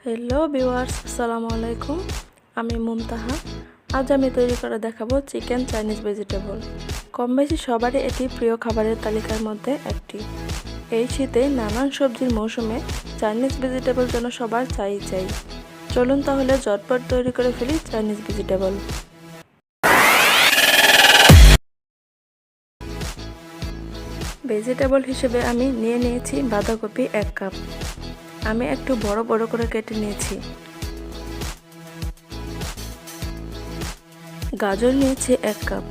Hello viewers, আসসালামু আলাইকুম। আমি মুমতাহা। আজ আমি তৈরি করে দেখাবো চিকেন চাইনিজ ভেজিটেবল। কম বেশি সবারই এটি প্রিয় খাবারের তালিকার মধ্যে একটি। এই শীতে নানান সবজির মৌসুমে চাইনিজ ভেজিটেবল যেন সবার চাই। চলুন তাহলে ঝটপট তৈরি করে ফেলি চাইনিজ ভেজিটেবল। ভেজিটেবল হিসেবে আমি নিয়েছি বাঁধাকপি 1 কাপ। আমি একটু বড় বড় করে কেটে নিয়েছি। গাজর নিয়েছি 1 কাপ,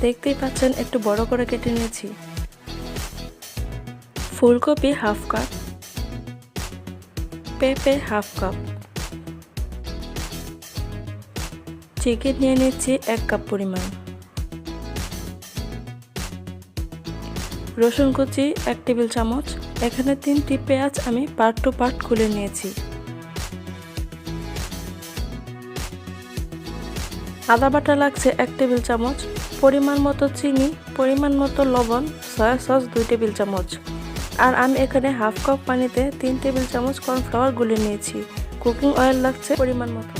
দেখতেই পাচ্ছেন একটু বড় করে কেটে নিয়েছি। ফুলকপি 1/2 কাপ, পেঁপে 1/2 কাপ, চিকেন নিয়ে নিচ্ছি 1 কাপ পরিমাণ, রসুন কুচি 1 টেবিল চামচ। এখানে 3টি পেঁয়াজ আমি পার্ট টু পার্ট খুলে নিয়েছি। আদা বাটা লাগছে 1 টেবিল চামচ, পরিমাণ মতো চিনি, পরিমাণ মতো লবণ, সয়া সস 2 টেবিল চামচ। আর আমি এখানে 1/2 কাপ পানিতে 3 টেবিল চামচ কর্নফ্লাওয়ার গুলে নিয়েছি। কুকিং অয়েল লাগছে পরিমাণ মতো।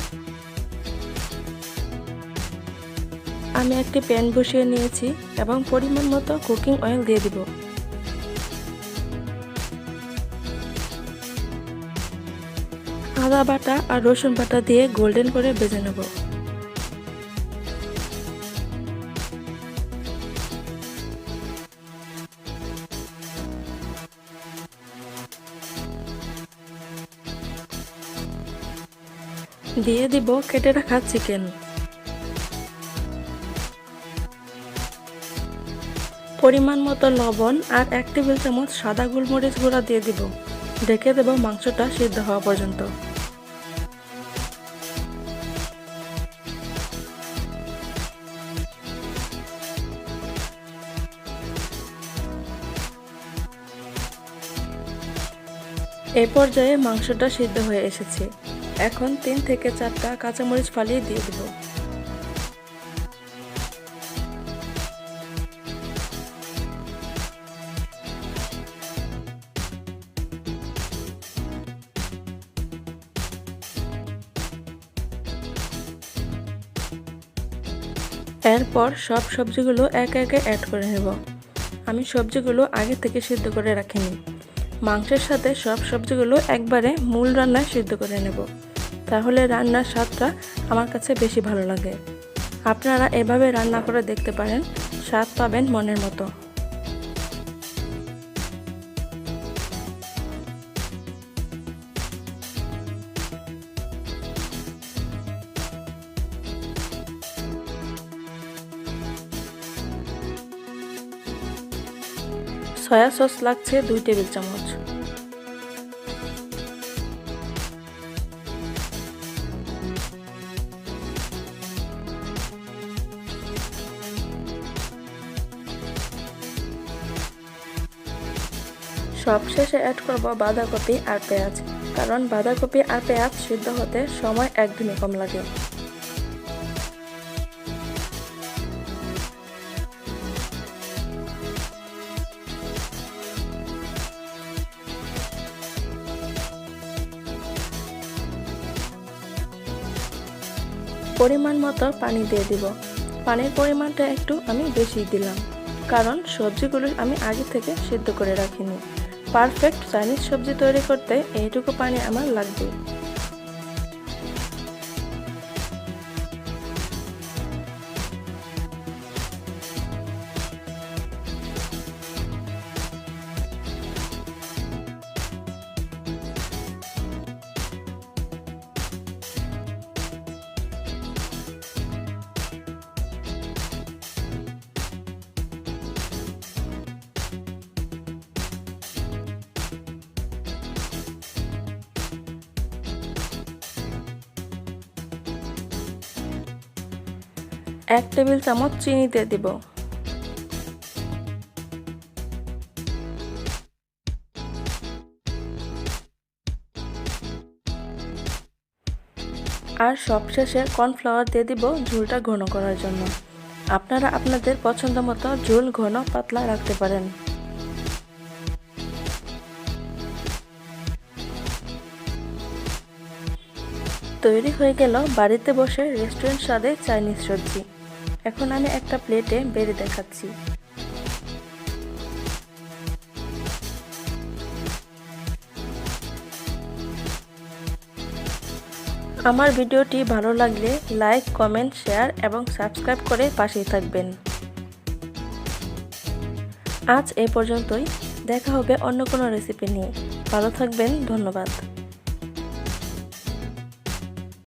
আমি একটি প্যান বসিয়ে নিয়েছি এবং পরিমাণ মতো কুকিং অয়েল দিয়ে দিব। আদা বাটা আর রসুন বাটা দিয়ে গোল্ডেন করে ভেজে নেব। দিয়ে দিব কেটে রাখা চিকেন। পরিমাণ মতো লবণ আর 1 টেবিল চামচ সাদা গোলমরিচ গুঁড়া দিয়ে দিব। ঢেকে দেব মাংসটা সিদ্ধ হওয়া পর্যন্ত। এই পর্যায়ে মাংসটা সিদ্ধ হয়ে এসেছে। এখন 3 থেকে 4টা কাঁচামরিচ ফালিয়ে দিয়ে দিব। এরপর সব সবজিগুলো একে একে অ্যাড করে নেব। আমি সবজিগুলো আগে থেকে সিদ্ধ করে রাখিনি। মাংসের সাথে সব সবজিগুলো একবারে মূল রান্নায় সিদ্ধ করে নেব, তাহলে রান্নার স্বাদটা আমার কাছে বেশি ভালো লাগে। আপনারা এভাবে রান্না করে দেখতে পারেন, স্বাদ পাবেন মনের মতো। সয়া সস লাগছে 2 টেবিল চামচ। সবশেষে অ্যাড করব বাঁধাকপি আর পেঁয়াজ, কারণ বাঁধাকপি আর পেঁয়াজ সিদ্ধ হতে সময় একদমই কম লাগে। পরিমাণ মতো পানি দিয়ে দিব। পানির পরিমাণটা একটু আমি বেশি দিলাম, কারণ সবজিগুলো আমি আগে থেকে সিদ্ধ করে রাখিনি। পারফেক্ট চাইনিজ সবজি তৈরি করতে এইটুকু পানি আমার লাগবে। এক টেবিল চামচ চিনি দিয়ে দিব। আর সবশেষে কর্নফ্লাওয়ার দিয়ে দিব ঝোলটা ঘন করার জন্য। আপনারা আপনাদের পছন্দ মতো ঝোল ঘন পাতলা রাখতে পারেন। তৈরি হয়ে গেল বাড়িতে বসে রেস্টুরেন্ট স্বাদে চাইনিজ সবজি। এখন আমি একটা প্লেটে বেড়ে দেখাচ্ছি। আমার ভিডিওটি ভালো লাগলে লাইক, কমেন্ট, শেয়ার এবং সাবস্ক্রাইব করে পাশেই থাকবেন। আজ এই পর্যন্তই। দেখা হবে অন্য কোনো রেসিপি নিয়ে। ভালো থাকবেন। ধন্যবাদ।